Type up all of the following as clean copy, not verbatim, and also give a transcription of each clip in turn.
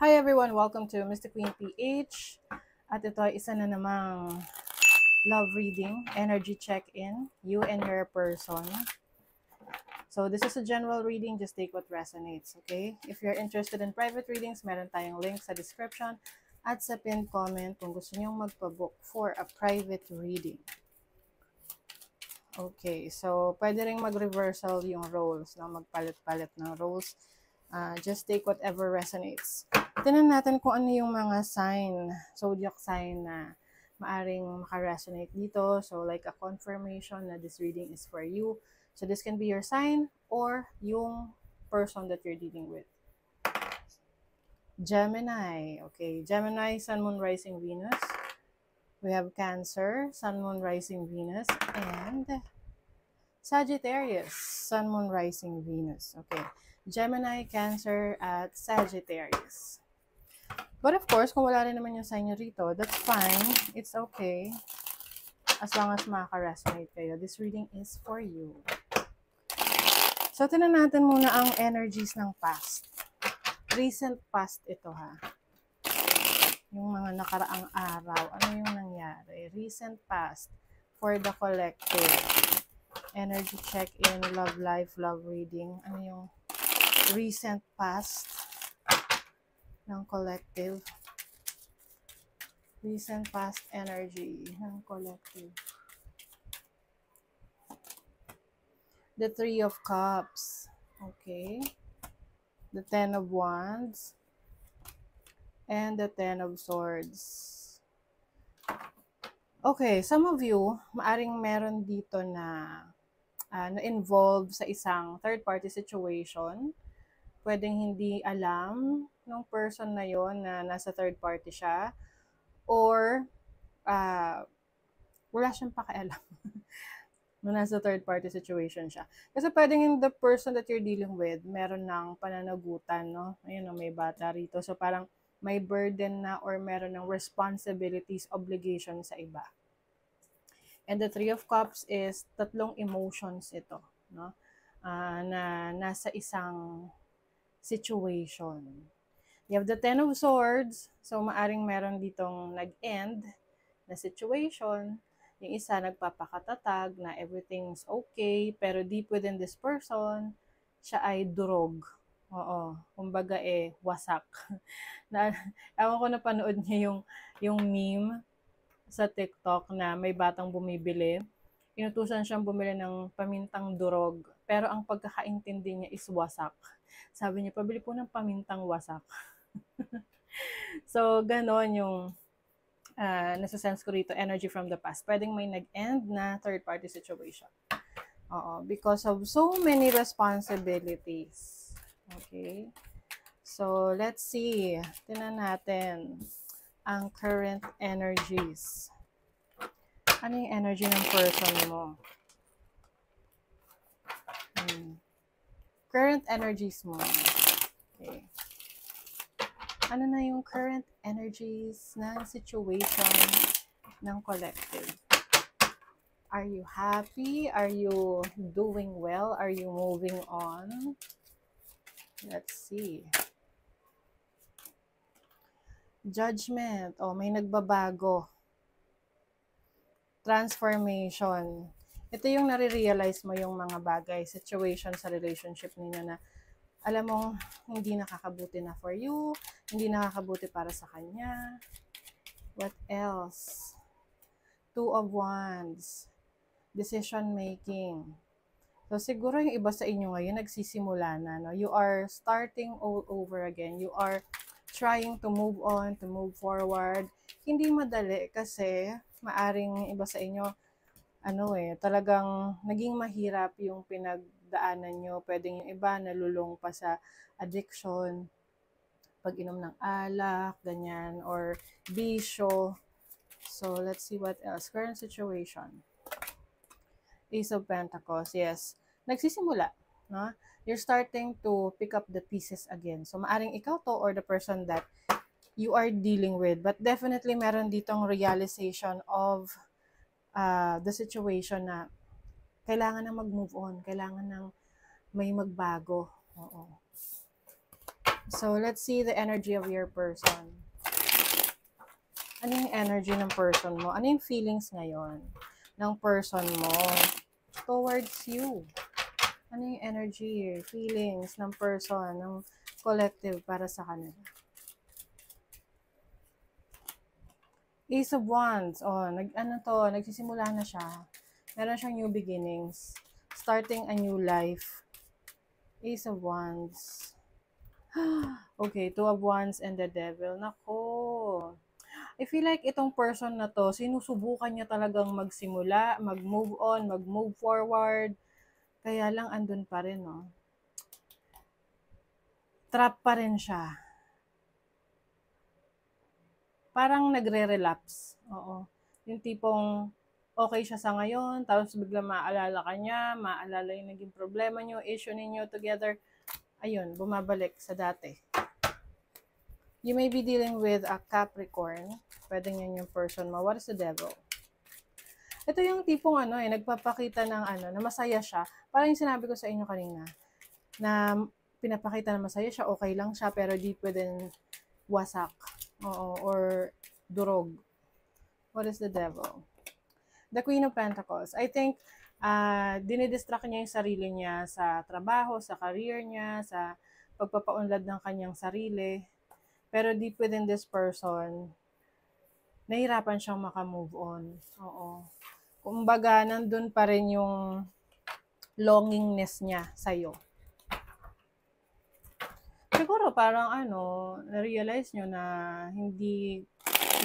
Hi everyone! Welcome to Mystic Queen PH. At ito ay isa na namang love reading, energy check-in, you and your person. So this is a general reading, just take what resonates, okay? If you're interested in private readings, meron tayong link sa description at sa pinned comment kung gusto nyong magpabook for a private reading. Okay, so pwede ring mag-reversal yung roles, no? Magpalit-palit ng roles. Just take whatever resonates. Tingnan natin kung ano yung mga sign, zodiac sign na maaring maka-resonate dito. So like a confirmation na this reading is for you. So this can be your sign or yung person that you're dealing with. Gemini. Okay, Gemini, Sun, Moon, Rising, Venus. We have Cancer, Sun, Moon, Rising, Venus. And Sagittarius, Sun, Moon, Rising, Venus. Okay, Gemini, Cancer, at Sagittarius. But of course, kung wala rin naman yung sign nyo rito, that's fine. It's okay. As long as makaka-resonate kayo. This reading is for you. So, tinan natin muna ang energies ng past. Recent past ito ha. Yung mga nakaraang araw. Ano yung nangyari? Recent past for the collective. Energy check-in, love life, love reading. Ano yung recent past ng collective? Recent past energy ng collective. The Three of Cups. Okay. The Ten of Wands. And the Ten of Swords. Okay, some of you, maaring meron dito na na-involve sa isang third-party situation. Pwedeng hindi alam ng person na yon na nasa third-party siya. Or, wala siyang pakialam na nasa third-party situation siya. Kasi pwedeng yung the person that you're dealing with, meron ng pananagutan, no? Ayun, no, may bata rito. So, parang may burden na or meron ng responsibilities, obligation sa iba. And the Three of Cups is tatlong emotions ito, no? Na nasa isang situation. You have the Ten of Swords. So, maaring meron ditong nag-end na situation. Yung isa nagpapakatatag na everything's okay, pero deep within this person, siya ay durog. Oo, kumbaga wasak. Ewan ko napanood niya yung meme sa TikTok na may batang bumibili. Inutusan siyang bumili ng pamintang durog, pero ang pagkakaintindi niya is wasak. Sabi niya, pabili po ng pamintang wasak. So, ganon yung nasa-sense ko rito, energy from the past. Pwedeng may nag-end na third-party situation. Oo, because of so many responsibilities. Okay? So, let's see. Tingnan natin ang current energies. Ano yung energy ng person mo? Current energies mo. Okay. Ano na yung current energies ng situation ng collective? Are you happy? Are you doing well? Are you moving on? Let's see. Judgment. Oh, may nagbabago. Transformation. Ito yung nare-realize mo yung mga bagay, situation sa relationship ninyo na alam mong hindi nakakabuti na for you, hindi nakakabuti para sa kanya. What else? Two of Wands. Decision making. So, siguro yung iba sa inyo ngayon, nagsisimula na. No? You are starting all over again. You are trying to move on, to move forward. Hindi madali kasi maaring iba sa inyo, talagang naging mahirap yung pinagdaanan nyo. Pwedeng yung iba nalulong pa sa addiction, pag-inom ng alak, ganyan, or bisyo. So, let's see what else. Current situation. Ace of Pentacles, yes. Nagsisimula, no? You're starting to pick up the pieces again. So, maaring ikaw to or the person that you are dealing with. But definitely, meron ditong realization of the situation na kailangan na mag-move on. Kailangan ng may magbago. Oo. So, let's see the energy of your person. Ano yung energy ng person mo? Ano yung feelings ngayon ng person mo towards you? Ano yung energy, feelings ng person, ng collective para sa kanila? Ace of Wands. Oh, nagsisimula na siya. Meron siyang new beginnings. Starting a new life. Ace of Wands. Okay, Two of Wands and the Devil. Nako. I feel like itong person na to, sinusubukan niya talagang magsimula, mag-move on, mag-move forward. Kaya lang andun pa rin, no? Trap pa rin siya. Parang nagre-relapse. Oo. Yung tipong okay siya sa ngayon, tapos bigla maalala ka niya, maalala yung naging problema niyo, issue ninyo together. Ayun, bumabalik sa dati. You may be dealing with a Capricorn. Pwede yan yung person mo. What is the Devil? Ito yung tipong nagpapakita ng na masaya siya. Parang yung sinabi ko sa inyo kanina, na pinapakita na masaya siya, okay lang siya, pero deep within wasak. Oo, or durog. What is the Devil? The Queen of Pentacles. I think, dinidistract niya yung sarili niya sa trabaho, sa career niya, sa pagpapaunlad ng kanyang sarili. Pero deep within this person, nahirapan siyang makamove on. Oo. Kumbaga, nandun pa rin yung longingness niya sa'yo. Siguro parang na-realize nyo na hindi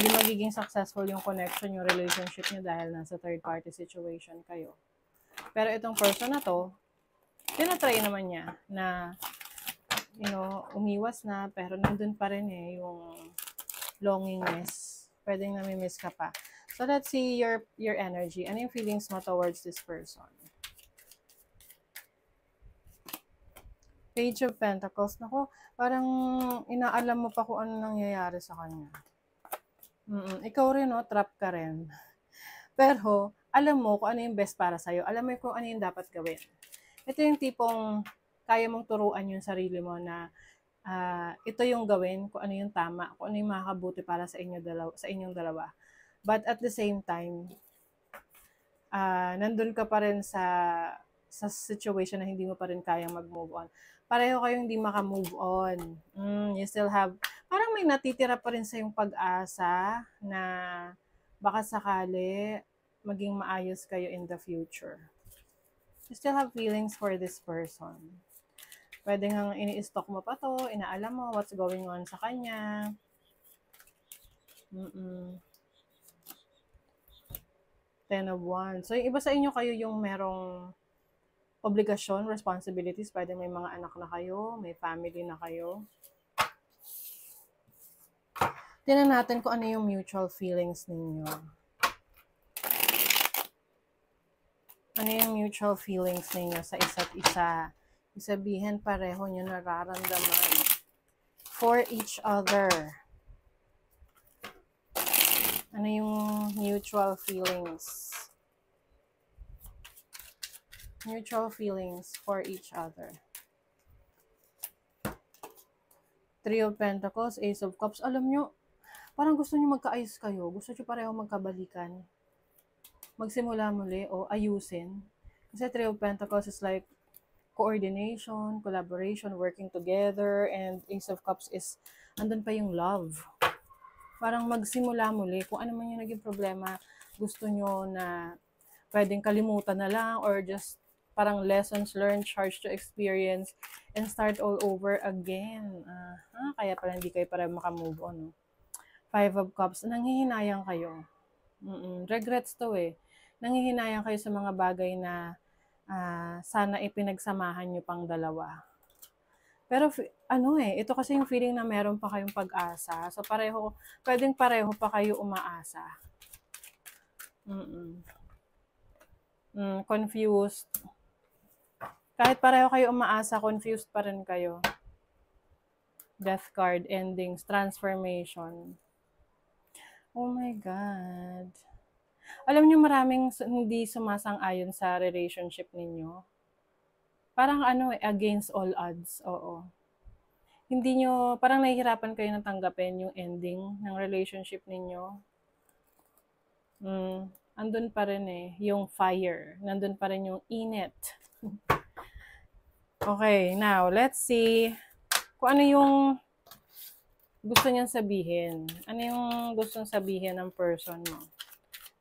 magiging successful yung connection, yung relationship nyo dahil nasa third party situation kayo. Pero itong person na to, tinatry naman niya na umiwas na, pero nandun pa rin yung longingness. Pwedeng nami-miss ka pa. So let's see your energy. Ano yung feelings mo towards this person? Page of Pentacles. Naku, parang inaalam mo pa kung ano nangyayari sa kanya. Ikaw rin, trap ka rin. Pero, alam mo kung ano yung best para sa'yo. Alam mo kung ano yung dapat gawin. Ito yung tipong kaya mong turuan yung sarili mo na ito yung gawin, kung ano yung tama, kung ano yung makakabuti para sa inyong dalawa. But at the same time, nandun ka pa rin sa situation na hindi mo pa rin kayang mag-move on. Pareho kayong hindi maka-move on. You still have, parang may natitira pa rin sa yung pag-asa na baka sakali maging maayos kayo in the future. You still have feelings for this person. Pwede nga ini-stalk mo pa to, inaalam mo what's going on sa kanya. Ten of Wands. So, yung iba sa inyo kayo yung merong obligasyon, responsibilities. Pwede may mga anak na kayo, may family na kayo. Tingnan natin kung ano yung mutual feelings ninyo. Ano yung mutual feelings ninyo sa isa't isa? Isabihin pareho nyo nararamdaman for each other. Ano yung mutual feelings? Mutual feelings for each other. Three of Pentacles, Ace of Cups. Alam nyo, parang gusto nyo magkaayos kayo. Gusto nyo pareho magkabalikan. Magsimula muli o ayusin. Kasi Three of Pentacles is like coordination, collaboration, working together, and Ace of Cups is, andun pa yung love. Parang magsimula muli. Kung ano man yung naging problema, gusto nyo na pwedeng kalimutan na lang or just parang lessons learned, charge to experience, and start all over again. Kaya pala hindi kayo para makamove on. No? Five of Cups, nanghihinayang kayo. Regrets to Nanghihinayang kayo sa mga bagay na sana ipinagsamahan nyo pang dalawa. Pero ito kasi yung feeling na meron pa kayong pag-asa. So pwedeng pareho pa kayo umaasa. Confused. Kahit pareho kayo umaasa, confused pa rin kayo. Death card, endings, transformation. Oh my God. Alam niyo maraming hindi sumasang-ayon sa relationship ninyo. Parang against all odds, oo. hindi nyo, parang nahihirapan kayo na tanggapin yung ending ng relationship ninyo. Andun pa rin yung fire. Nandun pa rin yung init. Okay, now, let's see kung ano yung gusto niyang sabihin. Ano yung gusto niyang sabihin ng person mo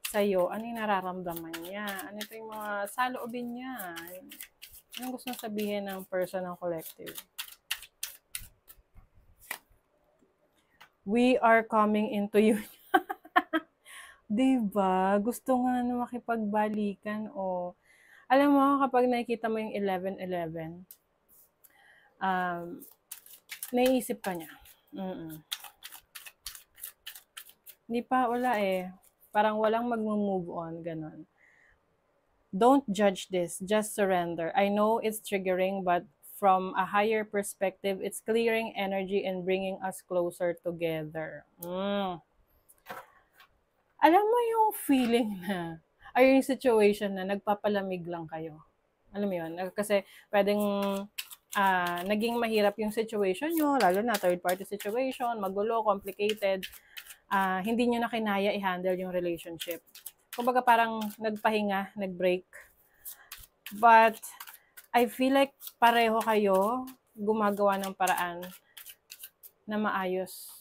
sa'yo? Ano yung nararamdaman niya? Ano ito yung mga saloobin niya? Ano yung gusto niyang sabihin ng person ng collective? We are coming into you. Diba? Gusto nga na makipagbalikan. Alam mo, kapag nakikita mo yung 11-11, naiisip ka niya. Hindi pa, wala Parang walang mag-move on, ganon. Don't judge this, just surrender. I know it's triggering, but from a higher perspective, it's clearing energy and bringing us closer together. Alam mo yung feeling na, ay yung situation na nagpapalamig lang kayo. Alam mo yun? Kasi pwedeng naging mahirap yung situation nyo, lalo na third party situation, magulo, complicated. Hindi nyo na kinaya i-handle yung relationship. Kumbaga parang nagpahinga, nag-break. But I feel like pareho kayo gumagawa ng paraan na maayos,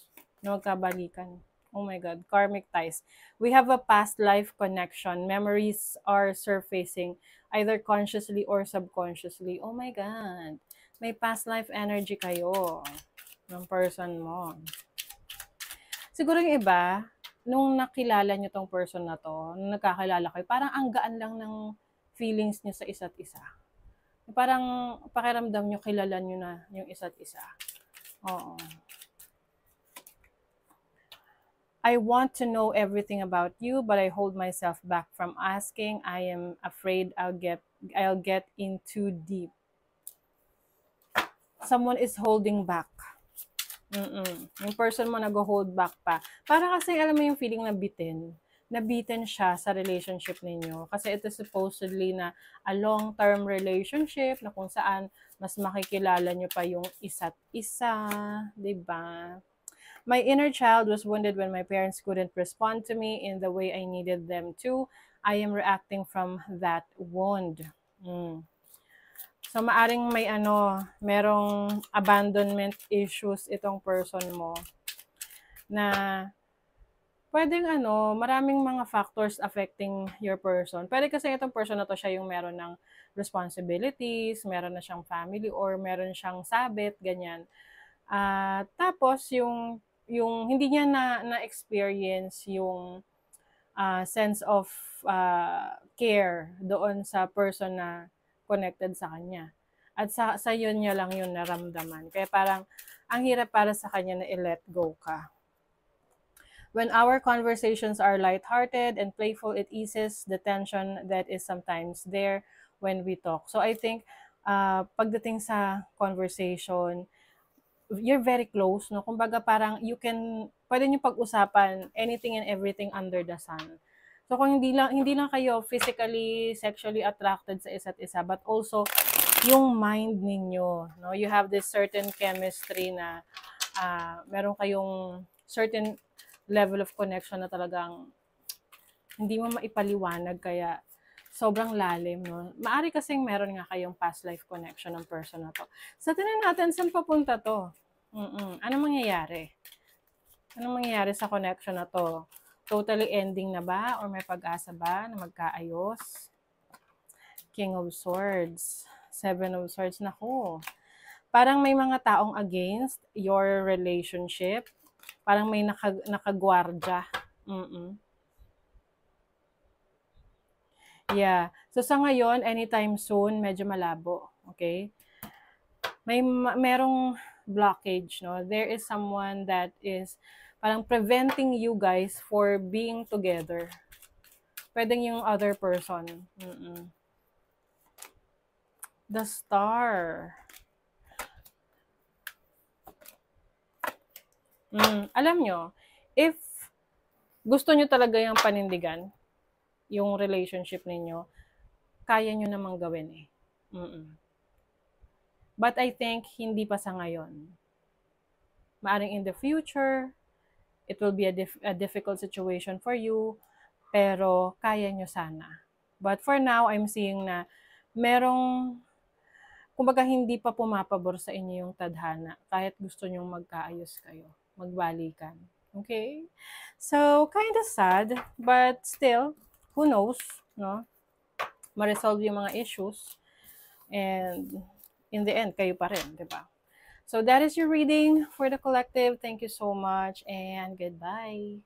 na magkabalikan. Oh my God, karmic ties. We have a past life connection. Memories are surfacing either consciously or subconsciously. Oh my God, may past life energy kayo ng person mo. Siguro yung iba, nung nakilala nyo tong person na to, nung nagkakilala kayo, parang ang gaan lang ng feelings nyo sa isa't isa. Parang pakiramdam nyo, kilala nyo na yung isa't isa. Oo. I want to know everything about you, but I hold myself back from asking. I am afraid I'll get in too deep. Someone is holding back. Yung person mo nag-hold back pa. Para kasi alam mo yung feeling na bitin siya sa relationship ninyo. Kasi ito supposedly na a long-term relationship na kung saan mas makikilala nyo pa yung isa't isa. Diba? My inner child was wounded when my parents couldn't respond to me in the way I needed them to. I am reacting from that wound. So, maaring merong abandonment issues itong person mo na pwedeng maraming mga factors affecting your person. Pwede kasi itong person na to siya yung meron ng responsibilities, meron na siyang family, or meron siyang sabit, ganyan. Tapos, yung hindi niya na-experience yung sense of care doon sa person na connected sa kanya. At sa yun niya lang yun naramdaman. Kaya parang, ang hirap para sa kanya na i-let go ka. When our conversations are lighthearted and playful, it eases the tension that is sometimes there when we talk. So I think, pagdating sa conversation, you're very close, no? Kumbaga parang pwede niyo pag-usapan anything and everything under the sun. So kung hindi lang kayo physically, sexually attracted sa isa't isa, but also yung mind ninyo, no? You have this certain chemistry na meron kayong certain level of connection na talagang hindi mo maipaliwanag, kaya sobrang lalim, no? Maari kasing meron nga kayong past life connection ng person na to. So, tingnan natin saan papunta to. Anong mangyayari? Anong mangyayari sa connection na to? Totally ending na ba? Or may pag-asa ba na magkaayos? King of Swords. 7 of Swords. Naku. Parang may mga taong against your relationship. Parang may nakagwardya. Yeah. So sa ngayon, anytime soon, medyo malabo. Okay? Merong blockage, no? There is someone that is parang preventing you guys for being together. Pwedeng yung other person. The Star. Alam nyo, if gusto nyo talaga yung panindigan, yung relationship ninyo, kaya nyo namang gawin But I think, hindi pa sa ngayon. Maaring in the future, it will be a difficult situation for you, pero kaya nyo sana. But for now, I'm seeing na merong, kumbaga hindi pa pumapabor sa inyo yung tadhana, kahit gusto nyong magkaayos kayo, magbalikan. Okay? So, kind of sad, but still, who knows, no? Ma-resolve yung mga issues, and in the end, kayo pa rin, di ba? So, that is your reading for the collective. Thank you so much, and goodbye.